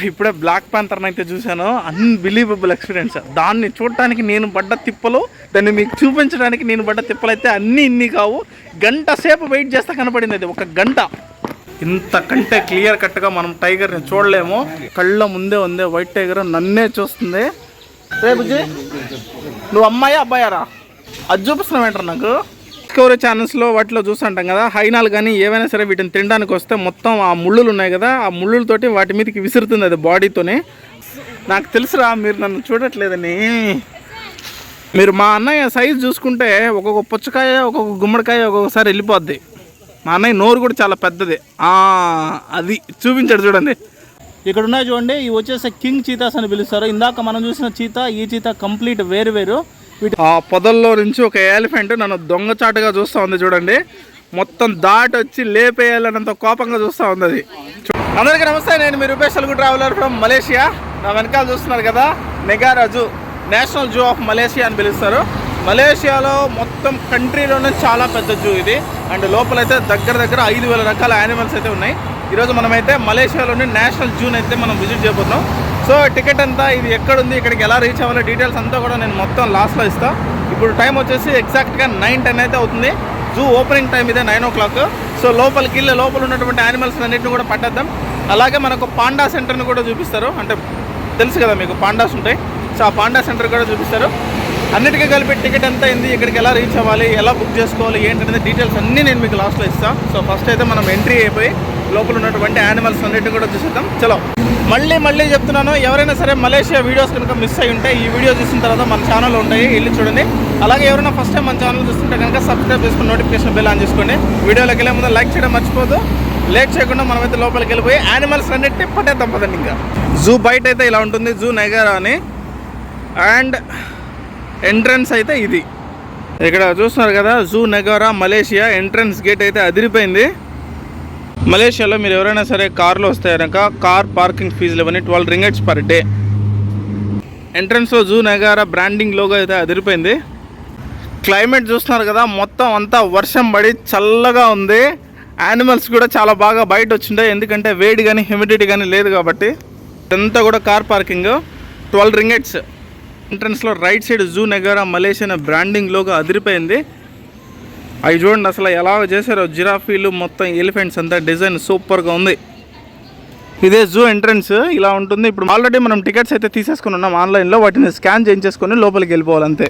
ఇప్పుడే బ్లాక్ ప్యాంథర్ని అయితే చూశాను. Unbelievable experience. దాన్ని చూడటానికి నేను పడ్డ తిప్పలు, దాన్ని మీకు చూపించడానికి నేను పడ్డ తిప్పలు అయితే ఇన్ని కావు. గంట సేపు వెయిట్ చేస్తా కనపడింది అది, 1 గంట. ఇంతకంటే క్లియర్ కట్గా మనం టైగర్ని చూడలేము. కళ్ళ ముందే ఉంది వైట్ టైగర్, నన్నే చూస్తుంది. రే బుజ్జి, నువ్వు అమ్మాయి అబ్బాయారా? అది చూపిస్తున్నావు ఏంటారు నాకు. డిస్కవరీ ఛానల్స్లో వాటిలో చూస్తుంటాం కదా, హైనాలు కానీ ఏవైనా సరే వీటిని తినడానికి వస్తే మొత్తం ఆ ముళ్ళులు ఉన్నాయి కదా, ఆ ముళ్ళులతోటి వాటి మీదకి విసురుతుంది అది బాడీతోనే. నాకు తెలుసురా మీరు నన్ను చూడట్లేదని. మీరు మా అన్నయ్య సైజు చూసుకుంటే ఒక్కొక్క పుచ్చకాయ ఒక్కొక్క గుమ్మడికాయ ఒక్కొక్కసారి వెళ్ళిపోద్ది. మా అన్నయ్య నోరు కూడా చాలా పెద్దది. అది చూపించాడు చూడండి. ఇక్కడ ఉన్నాయి చూడండి, ఇవి వచ్చేసి కింగ్ చీతాస్ అని పిలుస్తారు. ఇందాక మనం చూసిన చీతా ఈ చీతా కంప్లీట్ వేరు. ఆ పొదల్లో నుంచి ఒక ఎలిఫెంట్ నన్ను దొంగచాటుగా చూస్తూ ఉంది చూడండి. మొత్తం దాటి వచ్చి లేపేయాలన్నంత కోపంగా చూస్తూ ఉంది అది. అందరికీ నమస్తే, నేను మీ Rupesh Telugu traveller from Malaysia. నా వెనకాల చూస్తున్నారు కదా, Negara zoo, national zoo of Malaysia అని పిలుస్తారు. మలేషియాలో మొత్తం కంట్రీలోనే చాలా పెద్ద జూ ఇది. అండ్ లోపలైతే దగ్గర 5,000 రకాల యానిమల్స్ అయితే ఉన్నాయి. ఈరోజు మనమైతే మలేషియాలోని నేషనల్ జూని అయితే మనం విజిట్ చేయబోతున్నాం. సో టికెట్ అంతా, ఇది ఎక్కడుంది, ఇక్కడికి ఎలా రీచ్ అవ్వాలి, డీటెయిల్స్ అంతా కూడా నేను మొత్తం లాస్ట్లో ఇస్తాను. ఇప్పుడు టైం వచ్చేసి ఎగ్జాక్ట్గా 9:10 అయితే అవుతుంది. జూ ఓపెనింగ్ టైం ఇదే 9 o'clock. సో లోపలికి లోపల ఉన్నటువంటి యానిమల్స్ అన్నింటిని కూడా పట్టేద్దాం. అలాగే మనకు పాండా సెంటర్ని కూడా చూపిస్తారు. అంటే తెలుసు కదా మీకు, పాండాస్ ఉంటాయి. సో ఆ పాండా సెంటర్ కూడా చూపిస్తారు. అన్నిటికీ కలిపి టికెట్ ఎంత అయింది, ఇక్కడికి ఎలా రీచ్ అవ్వాలి, ఎలా బుక్ చేసుకోవాలి, ఏంటనేది డీటెయిల్స్ అన్నీ నేను మీకు లాస్ట్లో ఇస్తాను. సో ఫస్ట్ అయితే మనం ఎంట్రీ అయిపోయి లోపల ఉన్నటువంటి యానిమల్స్ అన్నిటిని కూడా చూసేద్దాం. చలో, మళ్ళీ చెప్తున్నాను, ఎవరైనా సరే మలేషియా వీడియోస్ కనుక మిస్ అయ్యి ఉంటే ఈ వీడియో చూసిన తర్వాత మన ఛానల్లో ఉంటాయి, వెళ్ళి చూడండి. అలాగే ఎవరైనా ఫస్ట్ టైం మన ఛానల్ చూస్తుంటే కనుక సబ్స్క్రైబ్ చేసుకుని నోటిఫికేషన్ బెల్ ఆన్ చేసుకోండి. వీడియోలోకి వెళ్ళే ముందు లైక్ చేయడం మర్చిపోదు. లేట్ చేయకుండా మనమైతే లోపలికి వెళ్ళిపోయి యానిమల్స్ అన్నిటిని పట్టేద్దాం పదండి. ఇంకా జూ బయట అయితే ఇలా ఉంటుంది, జూ నెగారా అని. అండ్ ఎంట్రన్స్ అయితే ఇది. ఇక్కడ చూస్తున్నారు కదా, zoo Negara Malaysia entrance gate అయితే అదిరిపోయింది. మలేషియాలో మీరు ఎవరైనా సరే కార్లో వస్తే కనుక కార్ పార్కింగ్ ఫీజులు ఇవన్నీ 12 ringgits పర్ డే. ఎంట్రన్స్లో జూ నెగారా బ్రాండింగ్ లోగో అయితే అదిరిపోయింది. క్లైమేట్ చూస్తున్నారు కదా, మొత్తం అంతా వర్షం పడి చల్లగా ఉంది. యానిమల్స్ కూడా చాలా బాగా బయట వచ్చింటాయి, ఎందుకంటే వేడి కానీ హ్యూమిడిటీ కానీ లేదు కాబట్టి. ఇదంతా కూడా కార్ పార్కింగ్, 12 ringgits. ఎంట్రన్స్లో right side zoo Negara Malaysia branding logo అదిరిపోయింది. అవి చూడండి అసలు ఎలా చేశారో, జిరాఫీలు మొత్తం ఎలిఫెంట్స్ అంతా డిజైన్ సూపర్గా ఉంది. ఇదే జూ ఎంట్రన్స్, ఇలా ఉంటుంది. ఇప్పుడు ఆల్రెడీ మనం టికెట్స్ అయితే తీసేసుకుని ఉన్నాం ఆన్లైన్లో, వాటిని స్కాన్ చేయించేసుకొని లోపలికి వెళ్ళిపోవాలి అంతే.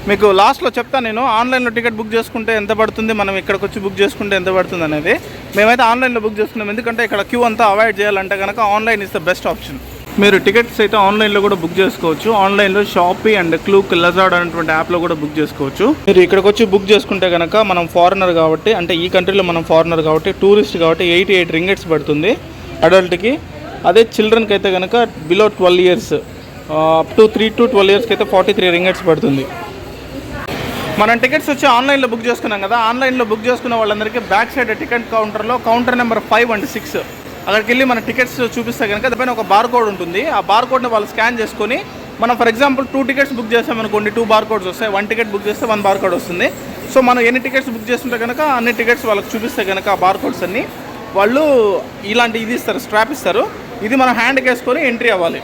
మీకు లాస్ట్లో చెప్తాను నేను, ఆన్లైన్లో టికెట్ బుక్ చేసుకుంటే ఎంత పడుతుంది, మనం ఇక్కడికి వచ్చి బుక్ చేసుకుంటే ఎంత పడుతుంది అనేది. మేమైతే ఆన్లైన్లో బుక్ చేసుకున్నాం, ఎందుకంటే ఇక్కడ క్యూ అంతా అవాయిడ్ చేయాలంటే కనుక online is the best option. మీరు టికెట్స్ అయితే ఆన్లైన్లో కూడా బుక్ చేసుకోవచ్చు. ఆన్లైన్లో షాపీ అండ్ క్లూక్, లజార్డ్ అనేటువంటి యాప్లో కూడా బుక్ చేసుకోవచ్చు. మీరు ఇక్కడికి వచ్చి బుక్ చేసుకుంటే కనుక, మనం ఫారినర్ కాబట్టి, అంటే ఈ కంట్రీలో మనం ఫారినర్ కాబట్టి, టూరిస్ట్ కాబట్టి 88 ringgits పడుతుంది అడల్ట్కి. అదే చిల్డ్రన్కి అయితే కనుక below 12 years, up to 3 to 12 yearsకి అయితే 43 ringgits పడుతుంది. మనం టికెట్స్ వచ్చి ఆన్లైన్లో బుక్ చేసుకున్నాం కదా, ఆన్లైన్లో బుక్ చేసుకున్న వాళ్ళందరికీ బ్యాక్ సైడ్ టికెట్ కౌంటర్లో కౌంటర్ నెంబర్ 5 and 6 అక్కడికి వెళ్ళి మన టికెట్స్ చూపిస్తే కనుక దానిపైన ఒక బార్ కోడ్ ఉంటుంది. ఆ బార్ కోడ్ని వాళ్ళు స్కాన్ చేసుకొని, మనం ఫర్ ఎగ్జాంపుల్ 2 tickets బుక్ చేసామనుకోండి, 2 బార్ కోడ్స్ వస్తాయి. 1 ticket బుక్ చేస్తే 1 బార్ కోడ్ వస్తుంది. సో మనం ఎన్ని టికెట్స్ బుక్ చేస్తుంటే కనుక అన్ని టికెట్స్ వాళ్ళకి చూపిస్తే కనుక ఆ బార్ కోడ్స్ అన్ని వాళ్ళు ఇలాంటి ఇది ఇస్తారు, స్ట్రాప్ ఇస్తారు. ఇది మనం హ్యాండ్కి వేసుకొని ఎంట్రీ అవ్వాలి.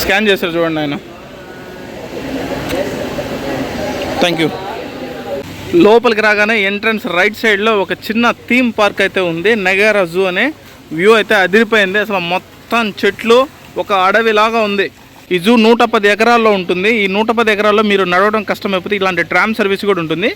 స్కాన్ చేస్తారు చూడండి ఆయన. Thank you. లోపలికి రాగానే ఎంట్రన్స్ రైట్ సైడ్లో ఒక చిన్న థీమ్ పార్క్ అయితే ఉంది, నెగారా జూ అనే. వ్యూ అయితే అదిరిపోయింది, అసలు మొత్తం చెట్లు, ఒక అడవిలాగా ఉంది. ఈ జూ 110 ఎకరాల్లో ఉంటుంది. ఈ 110 ఎకరాల్లో మీరు నడవడం కష్టమైపోతే ఇలాంటి ట్రామ్ సర్వీస్ కూడా ఉంటుంది.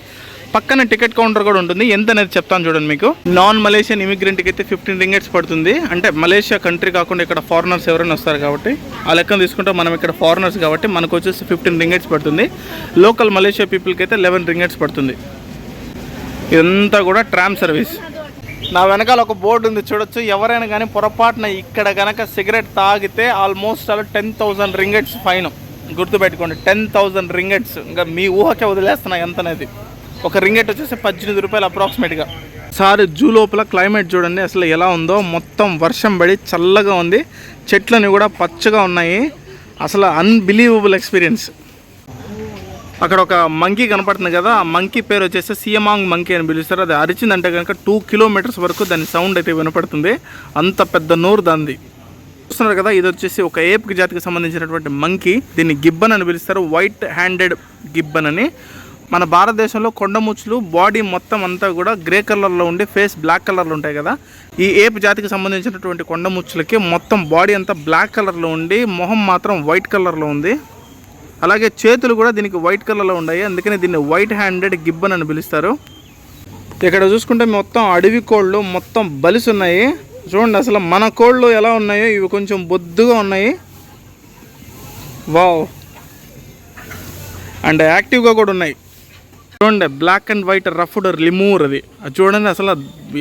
పక్కన టికెట్ కౌంటర్ కూడా ఉంటుంది. ఎంత అనేది చెప్తాను చూడండి మీకు. నాన్ మలేషియన్ ఇమిగ్రెంట్కి అయితే 15 ringgits పడుతుంది. అంటే మలేషియా కంట్రీ కాకుండా ఇక్కడ ఫారినర్స్ ఎవరైనా వస్తారు కాబట్టి ఆ లెక్కను తీసుకుంటే మనం ఇక్కడ ఫారినర్స్ కాబట్టి మనకు వచ్చేసి 15 ringgits పడుతుంది. లోకల్ మలేషియా పీపుల్కి అయితే 11 ringgits పడుతుంది. ఇదంతా కూడా ట్రామ్ సర్వీస్. నా వెనకాల ఒక బోర్డు ఉంది చూడొచ్చు. ఎవరైనా కానీ పొరపాటున ఇక్కడ కనుక సిగరెట్ తాగితే ఆల్మోస్ట్ 10,000 ringgits ఫైన్. గుర్తుపెట్టుకోండి, 10,000 ringgits. ఇంకా మీ ఊహకే వదిలేస్తున్నా ఎంత అనేది. ఒక రింగెట్ వచ్చేసి 18 రూపాయలు అప్రాక్సిమేట్గా. సారి జూ లోపల క్లైమేట్ చూడండి అసలు ఎలా ఉందో. మొత్తం వర్షం పడి చల్లగా ఉంది, చెట్లన్నీ కూడా పచ్చగా ఉన్నాయి. అసలు అన్బిలీవబుల్ ఎక్స్పీరియన్స్. అక్కడ ఒక మంకీ కనపడుతుంది కదా, ఆ మంకీ పేరు వచ్చేసి సియమాంగ్ మంకీ అని పిలుస్తారు. అది అరిచిందంటే కనుక 2 kilometers వరకు దాని సౌండ్ అయితే వినపడుతుంది. అంత పెద్ద నోరు దాంది. చూస్తున్నారు కదా, ఇది వచ్చేసి ఒక ఏప్ జాతికి సంబంధించినటువంటి మంకీ. దీన్ని గిబ్బన్ అని పిలుస్తారు, వైట్ హ్యాండెడ్ గిబ్బన్ అని. మన భారతదేశంలో కొండముచ్చులు బాడీ మొత్తం అంతా కూడా గ్రే కలర్లో ఉండి ఫేస్ బ్లాక్ కలర్లో ఉంటాయి కదా. ఈ ఏప్ జాతికి సంబంధించినటువంటి కొండముచ్చులకి మొత్తం బాడీ అంతా బ్లాక్ కలర్లో ఉండి మొహం మాత్రం వైట్ కలర్లో ఉంది. అలాగే చేతులు కూడా దీనికి వైట్ కలర్లో ఉన్నాయి, అందుకని దీన్ని వైట్ హ్యాండెడ్ గిబ్బన్ అని పిలుస్తారు. ఇక్కడ చూసుకుంటే మొత్తం అడవి కోళ్ళు మొత్తం బలిసి ఉన్నాయి. చూడండి అసలు మన కోళ్ళు ఎలా ఉన్నాయో ఇవి కొంచెం బొద్దుగా ఉన్నాయి. వావ్, అండ్ యాక్టివ్గా కూడా ఉన్నాయి. చూడండి బ్లాక్ అండ్ వైట్ రఫ్డ్ లిమూర్ అది చూడండి అసలు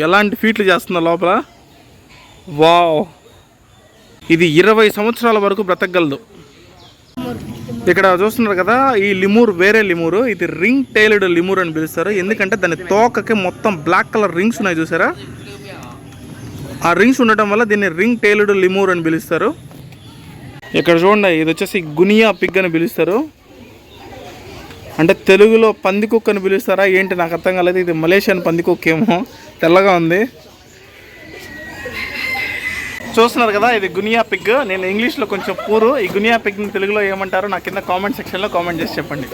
ఎలాంటి ఫీట్లు చేస్తుందో లోపల. వావ్, ఇది 20 సంవత్సరాల వరకు బ్రతకగలదు. ఇక్కడ చూస్తున్నారు కదా, ఈ లిమూర్ వేరే లిమూరు, ఇది రింగ్ టైల్డ్ లిమూర్ అని పిలుస్తారు. ఎందుకంటే దాని తోకకి మొత్తం బ్లాక్ కలర్ రింగ్స్ ఉన్నాయి చూసారా, ఆ రింగ్స్ ఉండటం వల్ల దీన్ని రింగ్ టైల్డ్ లిమూర్ అని పిలుస్తారు. ఇక్కడ చూడండి, ఇది వచ్చేసి గునియా పిగ్ అని పిలుస్తారు. అంటే తెలుగులో పందికుక్క అని పిలుస్తారా ఏంటి నాకు అర్థం కాలేదు. ఇది మలేషియన్ పందికుక్క ఏమో, తెల్లగా ఉంది. చూస్తున్నారు కదా, ఇది గునియా పిగ్. నేను ఇంగ్లీష్లో కొంచెం పూరు. ఈ గునియా పిగ్ని తెలుగులో ఏమంటారో నాకు కింద కామెంట్ సెక్షన్లో కామెంట్ చేసి చెప్పండి.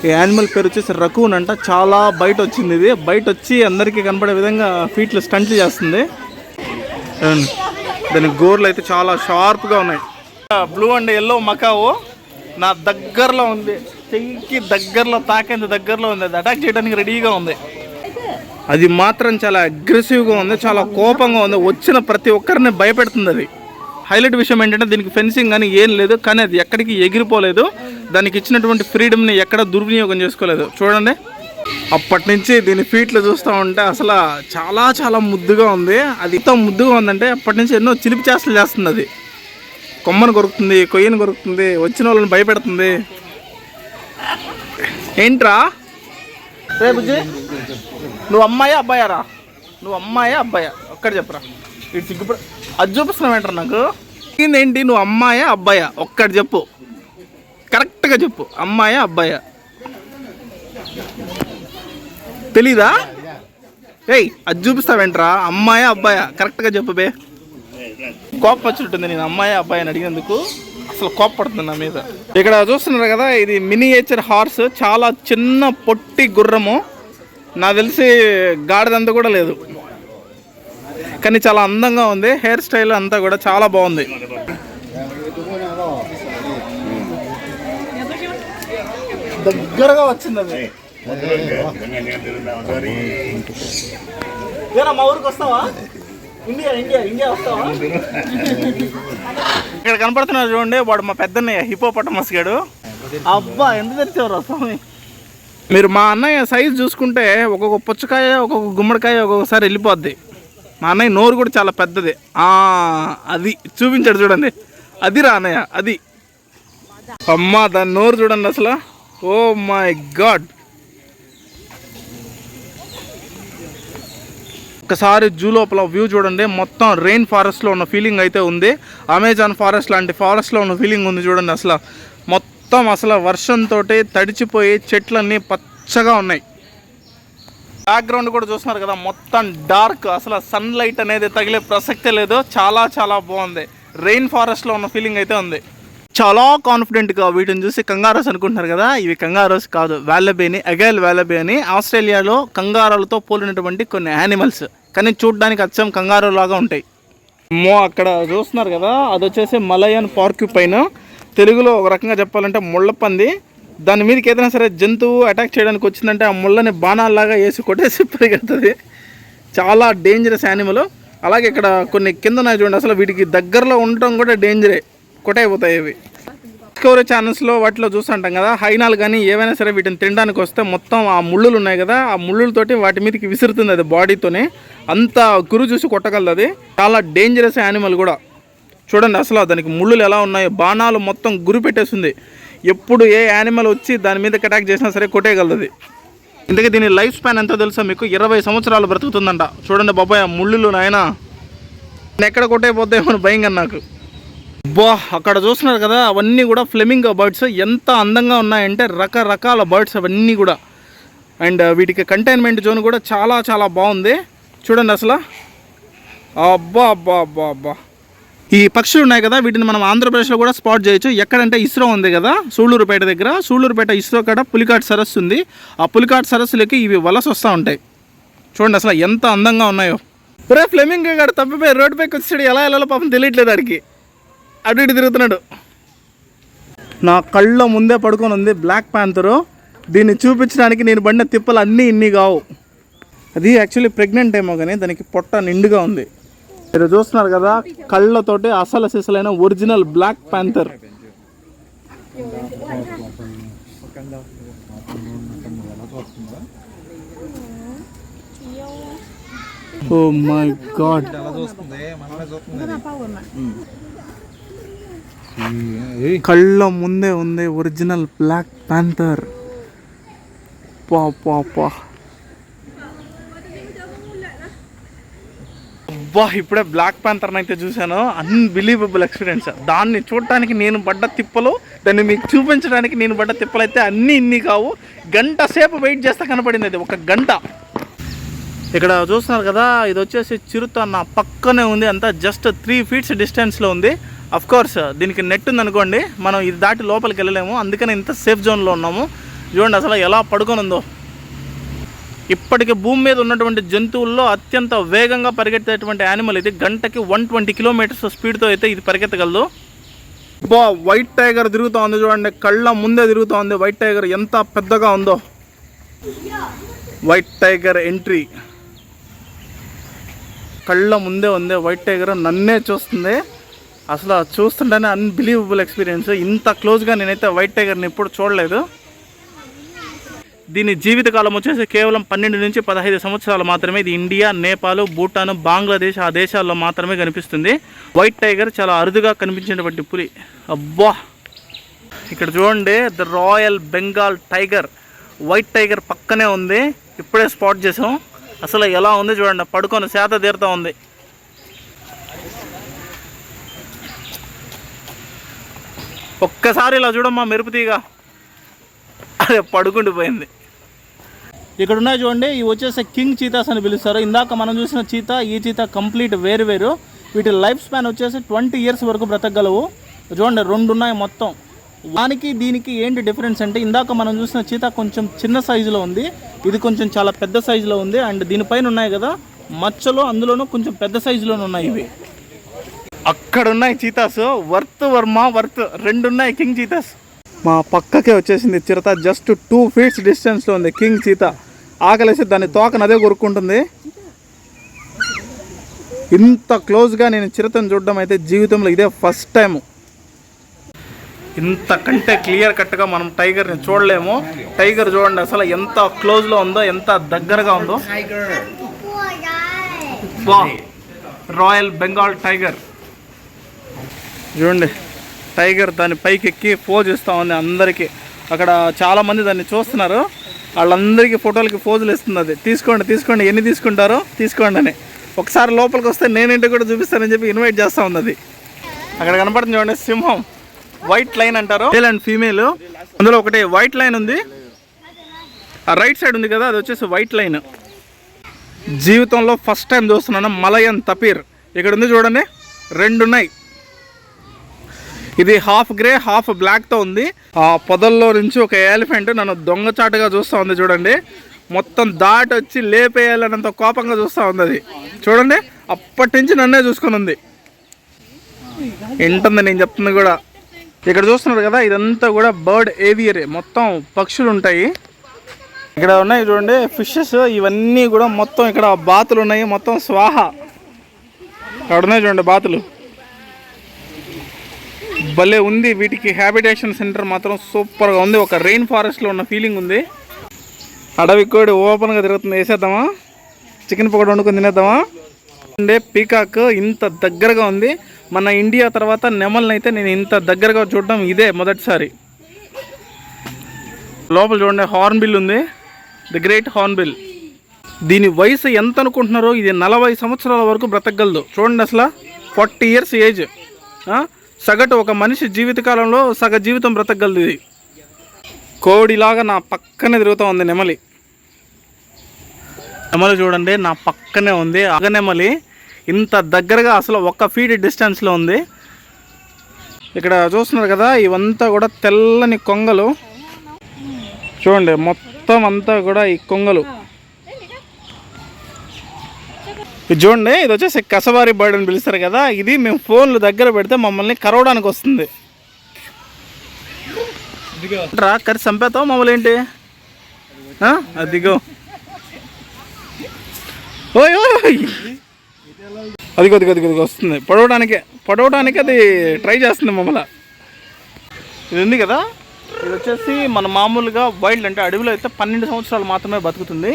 ఈ యానిమల్ పేరు వచ్చేసి రకూన్ అంట. చాలా బయట వచ్చింది, ఇది బయట వచ్చి అందరికీ కనపడే విధంగా ఫీట్లు స్టంట్లు చేస్తుంది. దాని గోర్లు అయితే చాలా షార్ప్గా ఉన్నాయి. బ్లూ అండ్ ఎల్లో మకావు నా దగ్గరలో ఉంది, చెయ్యికి దగ్గరలో తాకేంత దగ్గరలో ఉంది. అది అటాక్ చేయడానికి రెడీగా ఉంది. అది మాత్రం చాలా అగ్రెసివ్గా ఉంది, చాలా కోపంగా ఉంది. వచ్చిన ప్రతి ఒక్కరిని భయపెడుతుంది. అది హైలైట్ విషయం ఏంటంటే దీనికి ఫెన్సింగ్ కానీ ఏం లేదు, కానీ అది ఎక్కడికి ఎగిరిపోలేదు. దానికి ఇచ్చినటువంటి ఫ్రీడమ్ని ఎక్కడ దుర్వినియోగం చేసుకోలేదు. చూడండి, అప్పటి నుంచి దీని ఫీట్లు చూస్తూ ఉంటే అసలు చాలా చాలా ముద్దుగా ఉంది. అది ఇంత ముద్దుగా ఉందంటే అప్పటి నుంచి ఎన్నో చిలిపి చేష్టలు చేస్తుంది. అది కొమ్మను కొరుకుతుంది, కొయ్యను కొరుకుతుంది, వచ్చిన వాళ్ళని భయపెడుతుంది. ఏంట్రా రే బుజ్జి, నువ్వు అమ్మాయా అబ్బాయారా? నువ్వు అమ్మాయా అబ్బాయా ఒక్కటి చెప్పరా. ఇటు సిగ్గుపడి అది చూపిస్తున్నావు ఏంటారు నాకు. ఏంటి నువ్వు అమ్మాయా అబ్బాయా ఒక్కటి చెప్పు, కరెక్ట్గా చెప్పు. అమ్మాయా అబ్బాయా తెలీదా? ఏయ్ అది చూపిస్తావేంట్రా, అమ్మాయా అబ్బాయా కరెక్ట్గా చెప్పు బే. కోపం వచ్చినట్టుంది నేను అమ్మాయి అబ్బాయి అని అడిగినందుకు, అసలు కోపడుతుంది నా మీద. ఇక్కడ చూస్తున్నారు కదా, ఇది మినియేచర్ హార్స్, చాలా చిన్న పొట్టి గుర్రము. నాకు తెలిసి గాడిదంతా కూడా లేదు, కానీ చాలా అందంగా ఉంది. హెయిర్ స్టైల్ అంతా కూడా చాలా బాగుంది. దగ్గరగా వచ్చింది అది. మా ఊరికి వస్తావా? ఇండియా ఇండియా ఇండియా వస్తావా? ఇక్కడ కనపడుతున్నారు చూడండి, వాడు మా పెద్దన్నయ్య హిపోపటమస్ గాడు. అబ్బా ఎంత తెరిచేవారు స్వామి. మీరు మా అన్నయ్య సైజు చూసుకుంటే ఒక్కొక్క పుచ్చకాయ ఒక్కొక్క గుమ్మడికాయ ఒక్కొక్కసారి వెళ్ళిపోద్ది. మా అన్నయ్య నోరు కూడా చాలా పెద్దది. అది చూపించాడు చూడండి, అది రా అన్నయ్య అది. అమ్మా దాని నోరు చూడండి అసలు. Oh my God. ఒకసారి జూ లోపల వ్యూ చూడండి, మొత్తం రెయిన్ ఫారెస్ట్లో ఉన్న ఫీలింగ్ అయితే ఉంది. అమెజాన్ ఫారెస్ట్ లాంటి ఫారెస్ట్లో ఉన్న ఫీలింగ్ ఉంది చూడండి. అసలు మొత్తం అసలు వర్షంతో తడిచిపోయి చెట్లన్నీ పచ్చగా ఉన్నాయి. బ్యాక్గ్రౌండ్ కూడా చూస్తున్నారు కదా, మొత్తం డార్క్, అసలు సన్లైట్ అనేది తగిలే ప్రసక్తే లేదు. చాలా చాలా బాగుంది. రెయిన్ ఫారెస్ట్లో ఉన్న ఫీలింగ్ అయితే ఉంది. చాలా కాన్ఫిడెంట్గా వీటిని చూసి కంగారోస్ అనుకుంటున్నారు కదా, ఇవి కంగారోస్ కాదు, వాలబీ అగైల్ వాలబీ అని ఆస్ట్రేలియాలో కంగారాలతో పోలినటువంటి కొన్ని యానిమల్స్, కానీ చూడడానికి అచ్చం కంగారో లాగా ఉంటాయి. అక్కడ చూస్తున్నారు కదా, అది వచ్చేసి మలయన్ పార్క్యూపైన్. తెలుగులో ఒక రకంగా చెప్పాలంటే ముళ్ళపంది. దాని మీదకి ఏదైనా సరే జంతువు అటాక్ చేయడానికి వచ్చిందంటే ఆ ముళ్ళని బాణాల్లాగా వేసి కొట్టేసి పరిగెడుతుంది. చాలా డేంజరస్ యానిమల్. అలాగే ఇక్కడ కొన్ని కింద చూడండి, అసలు వీటికి దగ్గరలో ఉండటం కూడా డేంజరే, కొట్టయిపోతాయి ఇవి. డిస్కవరీ ఛానల్స్లో వాటిలో చూస్తుంటాం కదా, హైనాలు కానీ ఏవైనా సరే వీటిని తినడానికి వస్తే మొత్తం ఆ ముళ్ళులు ఉన్నాయి కదా, ఆ ముళ్ళులతోటి వాటి మీదకి విసురుతుంది అది బాడీతోనే. అంత గురు చూసి కొట్టగలదు. అది చాలా డేంజరస్ యానిమల్ కూడా. చూడండి అసలు దానికి ముళ్ళులు ఎలా ఉన్నాయో, బాణాలు మొత్తం గురి పెట్టేస్తుంది. ఎప్పుడు ఏ యానిమల్ వచ్చి దాని మీదకి అటాక్ చేసినా సరే కొట్టేయగలదు. ఇంతకీ దీని లైఫ్ స్పాన్ ఎంతో తెలుసా మీకు? 20 సంవత్సరాలు బ్రతుకుతుందంట. చూడండి బాబాయ్ ఆ ముళ్ళులు నాయన, ఎక్కడ కొట్టేపోతాయేమో భయంగా నాకు. అక్కడ చూస్తున్నారు కదా, అవన్నీ కూడా ఫ్లెమింగో బర్డ్స్. ఎంత అందంగా ఉన్నాయంటే రకరకాల బర్డ్స్ అవన్నీ కూడా. అండ్ వీటికి కంటైన్మెంట్ జోన్ కూడా చాలా చాలా బాగుంది. చూడండి అసలు, అబ్బా అబ్బా అబ్బా అబ్బా, ఈ పక్షులు ఉన్నాయి కదా, వీటిని మనం ఆంధ్రప్రదేశ్లో కూడా స్పాట్ చేయొచ్చు. ఎక్కడంటే ఇస్రో ఉంది కదా సూళ్ళూరుపేట దగ్గర, సూళ్ళూరుపేట ఇస్రో కాడ పులికాట్ సరస్సు ఉంది. ఆ పులికాట్ సరస్సులకి ఇవి వలస వస్తూ ఉంటాయి. చూడండి అసలు ఎంత అందంగా ఉన్నాయో. రే ఫ్లెమింగ్ గారు తప్పిపోయి రోడ్డు పైకి వచ్చాడు, ఎలా వెళ్ళాలో పాపం తెలియట్లేదు వాడికి, అటు ఇటు తిరుగుతున్నాడు. నా కళ్ళ ముందే పడుకొని ఉంది బ్లాక్ ప్యాంథరు. దీన్ని చూపించడానికి నేను పడిన తిప్పలు అన్నీ ఇన్ని కావు. అది యాక్చువల్లీ ప్రెగ్నెంట్ ఏమో కానీ దానికి పొట్ట నిండుగా ఉంది. మీరు చూస్తున్నారు కదా కళ్ళతోటి అసలు సిసలైన original black panther. Oh my God, కళ్ళ ముందే ఉంది ఒరిజినల్ బ్లాక్ ప్యాంథర్. పా పా పా అబ్బా, ఇప్పుడే బ్లాక్ ప్యాంథర్ని అయితే చూశాను. Unbelievable experience. దాన్ని చూడటానికి నేను పడ్డ తిప్పలు, దాన్ని మీకు చూపించడానికి నేను పడ్డ తిప్పలు అయితే అన్నీ ఇన్ని కావు. గంట సేపు వెయిట్ చేస్తే కనపడింది అది, ఒక గంట. ఇక్కడ చూస్తున్నారు కదా, ఇది వచ్చేసి చిరుత నా పక్కనే ఉంది. అంతా జస్ట్ 3 feet డిస్టెన్స్లో ఉంది. అఫ్కోర్స్ దీనికి నెట్ ఉందనుకోండి, మనం ఇది దాటి లోపలికి వెళ్ళలేము. అందుకని ఇంత సేఫ్ జోన్లో ఉన్నాము. చూడండి అసలు ఎలా పడుకొని ఉందో. ఇప్పటికి భూమి మీద ఉన్నటువంటి జంతువుల్లో అత్యంత వేగంగా పరిగెత్తేటువంటి యానిమల్ ఇది. గంటకి 120 kilometers స్పీడ్తో అయితే ఇది పరిగెత్తగలదు. బా, వైట్ టైగర్ తిరుగుతూ ఉంది చూడండి, కళ్ళ ముందే తిరుగుతూ ఉంది. వైట్ టైగర్ ఎంత పెద్దగా ఉందో. వైట్ టైగర్ ఎంట్రీ కళ్ళ ముందే ఉంది. వైట్ టైగర్ నన్నే చూస్తుంది. అసలు చూస్తుంటేనే అన్బిలీవబుల్ ఎక్స్పీరియన్స్. ఇంత క్లోజ్గా నేనైతే వైట్ టైగర్ని ఎప్పుడు చూడలేదు. దీని జీవితకాలం వచ్చేసి కేవలం 12 నుంచి 15 సంవత్సరాలు మాత్రమే. ఇది ఇండియా, నేపాల్, భూటాన్, బంగ్లాదేశ్ ఆ దేశాల్లో మాత్రమే కనిపిస్తుంది. వైట్ టైగర్ చాలా అరుదుగా కనిపించేటువంటి పులి. అబ్బా, ఇక్కడ చూడండి the royal Bengal tiger. White tiger పక్కనే ఉంది, ఇప్పుడే స్పాట్ చేసాం. అసలు ఎలా ఉంది చూడండి, పడుకొని శాత తీరుతూ ఉంది. ఒక్కసారి ఇలా చూడమ్మా, మెరుపుతీగా అదే పడుకుండిపోయింది. ఇక్కడ ఉన్నాయి చూడండి, ఇవి వచ్చేసి కింగ్ చీతాస్ అని పిలుస్తారు. ఇందాక మనం చూసిన చీతా, ఈ చీతా కంప్లీట్ వేరు వేరు. వీటి లైఫ్ స్పాన్ వచ్చేసి 20 years వరకు బ్రతకగలవు. చూడండి 2 ఉన్నాయి మొత్తం. దానికి దీనికి ఏంటి డిఫరెన్స్ అంటే, ఇందాక మనం చూసిన చీతా కొంచెం చిన్న సైజులో ఉంది, ఇది కొంచెం చాలా పెద్ద సైజులో ఉంది. అండ్ దీనిపైన ఉన్నాయి కదా మచ్చలు, అందులోనూ కొంచెం పెద్ద సైజులోనే ఉన్నాయి ఇవి. అక్కడ ఉన్నాయి చీతాస్, వర్త్ వర్మ వర్త్ 2 ఉన్నాయి కింగ్ చీతాస్. మా పక్కకే వచ్చేసింది చిరుత, జస్ట్ 2 feet డిస్టెన్స్లో ఉంది కింగ్ చీతా. ఆకలేసి దాని తోకను అదే కొరుక్కుంటుంది. ఇంత క్లోజ్గా నేను చిరుతను చూడడం అయితే జీవితంలో ఇదే ఫస్ట్ టైం. ఇంతకంటే క్లియర్ కట్గా మనం టైగర్ని చూడలేము. టైగర్ చూడండి అసలు ఎంత క్లోజ్లో ఉందో, ఎంత దగ్గరగా ఉందో. వా, రాయల్ బెంగాల్ టైగర్ చూడండి. టైగర్ దాని పైకి ఎక్కి పోజ్ ఇస్తూ ఉంది అందరికీ. అక్కడ చాలామంది దాన్ని చూస్తున్నారు, వాళ్ళందరికీ ఫోటోలకి పోజులు ఇస్తుంది. అది తీసుకోండి తీసుకోండి, ఎన్ని తీసుకుంటారో తీసుకోండి అని. ఒకసారి లోపలికి వస్తే నేనేంటి కూడా చూపిస్తానని చెప్పి ఇన్వైట్ చేస్తూ ఉంది అది. అక్కడ కనపడుతుంది చూడండి సింహం, వైట్ లైన్ అంటారు, మేల్ అండ్ ఫీమేల్. అందులో ఒకటి వైట్ లైన్ ఉంది, ఆ రైట్ సైడ్ ఉంది కదా అది వచ్చేసి వైట్ లైన్. జీవితంలో ఫస్ట్ టైం చూస్తున్నాను మలయన్ తపీర్. ఇక్కడ ఉంది చూడండి, 2 ఉన్నాయి. ఇది హాఫ్ గ్రే హాఫ్ బ్లాక్తో ఉంది. ఆ పొదల్లో నుంచి ఒక ఎలిఫెంట్ నన్ను దొంగచాటుగా చూస్తూ ఉంది చూడండి. మొత్తం దాటి వచ్చి లేపేయాలన్నంత కోపంగా చూస్తూ ఉంది అది. చూడండి అప్పటి నుంచి నన్నే చూసుకొని ఉంది. వింటుంది నేను చెప్తుంది కూడా. ఇక్కడ చూస్తున్నారు కదా ఇదంతా కూడా బర్డ్ ఏవియరీ, మొత్తం పక్షులు ఉంటాయి. ఇక్కడ ఉన్నాయి చూడండి ఫిషెస్, ఇవన్నీ కూడా మొత్తం ఇక్కడ బాతులు ఉన్నాయి, మొత్తం స్వాహ. అక్కడ ఉన్నాయి చూడండి బాతులు, భలే ఉంది. వీటికి హ్యాబిటేషన్ సెంటర్ మాత్రం సూపర్గా ఉంది. ఒక రెయిన్ ఫారెస్ట్లో ఉన్న ఫీలింగ్ ఉంది. అడవి కోడి ఓపెన్గా తిరుగుతుంది. వేసేద్దామా, చికెన్ పకోడీ వండుకొని తినేద్దామా. అంటే పీకాక్ ఇంత దగ్గరగా ఉంది. మన ఇండియా తర్వాత నెమల్ని అయితే నేను ఇంత దగ్గరగా చూడడం ఇదే మొదటిసారి. లోపల చూడండి హార్న్బిల్ ఉంది, ది గ్రేట్ హార్న్బిల్. దీని వయసు ఎంత అనుకుంటున్నారో, ఇది 40 సంవత్సరాల వరకు బ్రతకగలదు. చూడండి అసలు 40 years ఏజ్. సగటు ఒక మనిషి జీవితకాలంలో సగ జీవితం బ్రతకగలదు ఇది. కోడిలాగా నా పక్కనే తిరుగుతూ ఉంది నెమలి. నెమలి చూడండి నా పక్కనే ఉంది. అగనెమలి ఇంత దగ్గరగా అసలు 1 ఫీట్ డిస్టెన్స్లో ఉంది. ఇక్కడ చూస్తున్నారు కదా, ఇవంతా కూడా తెల్లని కొంగలు. చూడండి మొత్తం అంతా కూడా ఈ కొంగలు. ఇది చూడండి, ఇది వచ్చేసి కసవారి బర్డ్ అని పిలుస్తారు కదా. ఇది మేము ఫోన్లు దగ్గర పెడితే మమ్మల్ని కరవడానికి వస్తుంది. రా కరి చంపేతావు మమ్మల్ని ఏంటి? అదిగో ఓయ్ ఓయ్, అదిగో అదిగో అదిగో వస్తుంది. పడవడానికి అది ట్రై చేస్తుంది మమ్మల్ని. ఇది ఉంది కదా, ఇది వచ్చేసి మన మామూలుగా వైల్డ్ అంటే అడవిలో అయితే 12 సంవత్సరాలు మాత్రమే బతుకుతుంది.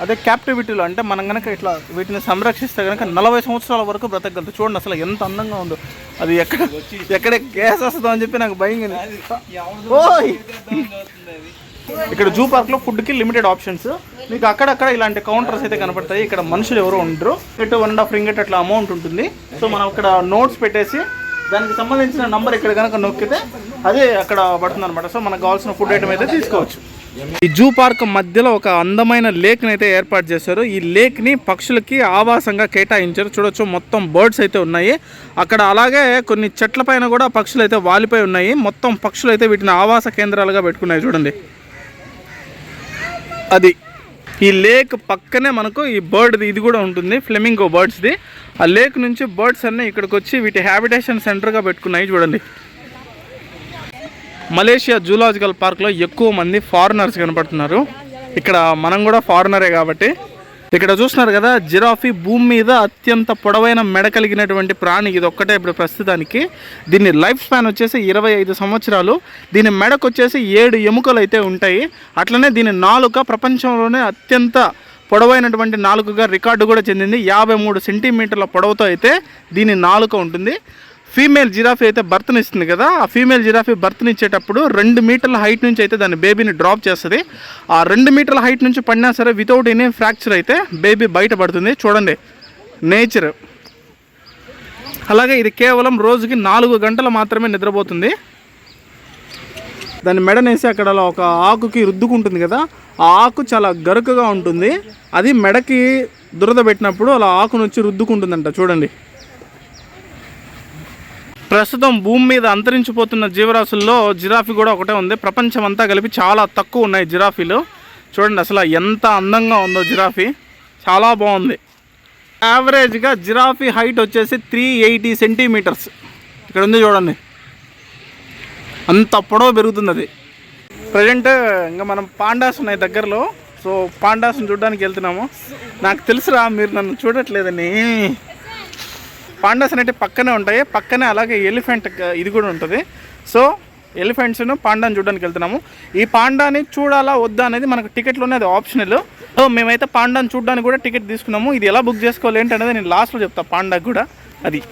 అదే క్యాప్టివిటీలో అంటే మనం కనుక ఇట్లా వీటిని సంరక్షిస్తే కనుక 40 సంవత్సరాల వరకు బ్రతకగలదు. చూడండి అసలు ఎంత అందంగా ఉందో. అది ఎక్కడే గ్యాస్ వస్తుందో అని చెప్పి నాకు భయం. ఇక్కడ జూ పార్క్లో ఫుడ్కి లిమిటెడ్ ఆప్షన్స్. మీకు అక్కడక్కడ ఇలాంటి కౌంటర్స్ అయితే కనపడతాయి. ఇక్కడ మనుషులు ఎవరు ఉండరు. 1.5 రింగిట్ అట్లా అమౌంట్ ఉంటుంది. సో మనం ఇక్కడ నోట్స్ పెట్టేసి దానికి సంబంధించిన నంబర్ ఇక్కడ కనుక నొక్కితే అదే అక్కడ పడుతుంది అనమాట. సో మనకు కావాల్సిన ఫుడ్ ఐటమ్ అయితే తీసుకోవచ్చు. ఈ జూ పార్క్ మధ్యలో ఒక అందమైన లేక్ని అయితే ఏర్పాటు చేశారు. ఈ లేక్ని పక్షులకి ఆవాసంగా కేటాయించారు. చూడొచ్చు మొత్తం బర్డ్స్ అయితే ఉన్నాయి అక్కడ. అలాగే కొన్ని చెట్ల పైన కూడా పక్షులు అయితే వాలిపోయి ఉన్నాయి. మొత్తం పక్షులు అయితే వీటిని ఆవాస కేంద్రాలుగా పెట్టుకున్నాయి. చూడండి అది. ఈ లేక్ పక్కనే మనకు ఈ బర్డ్ది ఇది కూడా ఉంటుంది, ఫ్లెమింగో బర్డ్స్ది. ఆ లేక్ నుంచి బర్డ్స్ అన్నీ ఇక్కడికి వచ్చి వీటి హ్యాబిటేషన్ సెంటర్గా పెట్టుకున్నాయి. చూడండి మలేషియా జూలాజికల్ పార్క్లో ఎక్కువ మంది ఫారినర్స్ కనపడుతున్నారు. ఇక్కడ మనం కూడా ఫారినరే కాబట్టి. ఇక్కడ చూస్తున్నారు కదా, జిరాఫీ భూమి మీద అత్యంత పొడవైన మెడ కలిగినటువంటి ప్రాణి ఇది ఒక్కటే ఇప్పుడు ప్రస్తుతానికి. దీని లైఫ్ స్పాన్ వచ్చేసి 25 సంవత్సరాలు. దీని మెడకు వచ్చేసి 7 ఎముకలు అయితే ఉంటాయి. అట్లనే దీని నాలుక ప్రపంచంలోనే అత్యంత పొడవైనటువంటి నాలుకగా రికార్డు కూడా చెందింది. 53 సెంటీమీటర్ల పొడవుతో అయితే దీని నాలుక ఉంటుంది. ఫీమేల్ జిరాఫీ అయితే బర్త్నిస్తుంది కదా, ఆ ఫీమేల్ జిరాఫీ బర్త్నిచ్చేటప్పుడు 2 మీటర్ల హైట్ నుంచి అయితే దాని బేబీని డ్రాప్ చేస్తుంది. ఆ 2 మీటర్ల హైట్ నుంచి పడినా సరే వితౌట్ ఎనీ ఫ్రాక్చర్ అయితే బేబీ బయటపడుతుంది. చూడండి నేచర్. అలాగే ఇది కేవలం రోజుకి 4 గంటలు మాత్రమే నిద్రపోతుంది. దాన్ని మెడనేసి అక్కడ ఒక ఆకుకి రుద్దుకుంటుంది కదా, ఆ ఆకు చాలా గరుకుగా ఉంటుంది. అది మెడకి దురద పెట్టినప్పుడు అలా ఆకు నుంచి రుద్దుకుంటుందంట. చూడండి ప్రస్తుతం భూమి మీద అంతరించిపోతున్న జీవరాశుల్లో జిరాఫీ కూడా ఒకటే ఉంది. ప్రపంచం అంతా కలిపి చాలా తక్కువ ఉన్నాయి జిరాఫీలు. చూడండి అసలు ఎంత అందంగా ఉందో జిరాఫీ, చాలా బాగుంది. యావరేజ్గా జిరాఫీ హైట్ వచ్చేసి 380 సెంటీమీటర్స్. ఇక్కడ ఉంది చూడండి, అంత పొడవు పెరుగుతుంది అది. ప్రజెంట్ ఇంకా మనం పాండాస్ ఉన్నాయి దగ్గరలో. సో పాండాస్ని చూడడానికి వెళ్తున్నాము. నాకు తెలుసురా మీరు నన్ను చూడట్లేదని. పాండాస్ అనేవి పక్కనే ఉంటాయి. పక్కనే అలాగే ఎలిఫెంట్ ఇది కూడా ఉంటుంది. సో ఎలిఫెంట్స్ను పాండాని చూడడానికి వెళ్తున్నాము. ఈ పాండాని చూడాలా వద్దా అనేది మనకు టికెట్లోనే అది ఆప్షనల్. సో మేమైతే పాండాని చూడడానికి కూడా టికెట్ తీసుకున్నాము. ఇది ఎలా బుక్ చేసుకోవాలి ఏంటి అనేది నేను లాస్ట్లో చెప్తాను పాండాకి కూడా. అది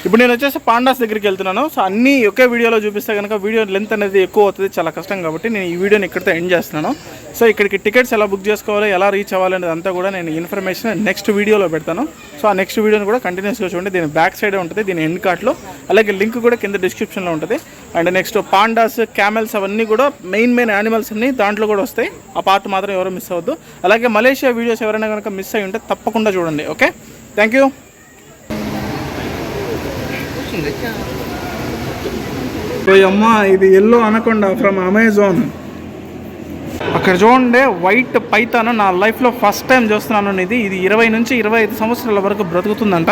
ఇప్పుడు నేను వచ్చేసి పాండాస్ దగ్గరికి వెళ్తున్నాను. సో అన్నీ ఒకే వీడియోలో చూపిస్తే కనుక వీడియో లెంత్ అనేది ఎక్కువ అవుతుంది, చాలా కష్టం. కాబట్టి నేను ఈ వీడియోని ఇక్కడితో ఎండ్ చేస్తున్నాను. సో ఇక్కడికి టికెట్స్ ఎలా బుక్ చేసుకోవాలి, ఎలా రీచ్ అవ్వాలి అనేది అంతా కూడా నేను ఇన్ఫర్మేషన్ నెక్స్ట్ వీడియోలో పెడతాను. సో ఆ నెక్స్ట్ వీడియోని కూడా కంటిన్యూస్గా చూడండి. దీని బ్యాక్ సైడే ఉంటుంది, దీని ఎండ్ కార్ట్లో. అలాగే లింక్ కూడా కింద డిస్క్రిప్షన్లో ఉంటుంది. అండ్ నెక్స్ట్ పాండాస్, క్యామెల్స్ అవన్నీ కూడా మెయిన్ యానిమల్స్ అన్నీ దాంట్లో కూడా వస్తాయి. ఆ పార్ట్ మాత్రం ఎవరు మిస్ అవ్వద్దు. అలాగే మలేషియా వీడియోస్ ఎవరైనా కనుక మిస్ అయ్యి ఉంటే తప్పకుండా చూడండి. Okay, thank you. అమ్మా ఇది ఎల్లో అనకొండ ఫ్రమ్ అమెజాన్. అక్కడ చూడండి వైట్ పైథాన్. నా లైఫ్లో ఫస్ట్ టైం చూస్తున్నాను. ఇది 20 నుంచి 25 సంవత్సరాల వరకు బ్రతుకుతుందంట.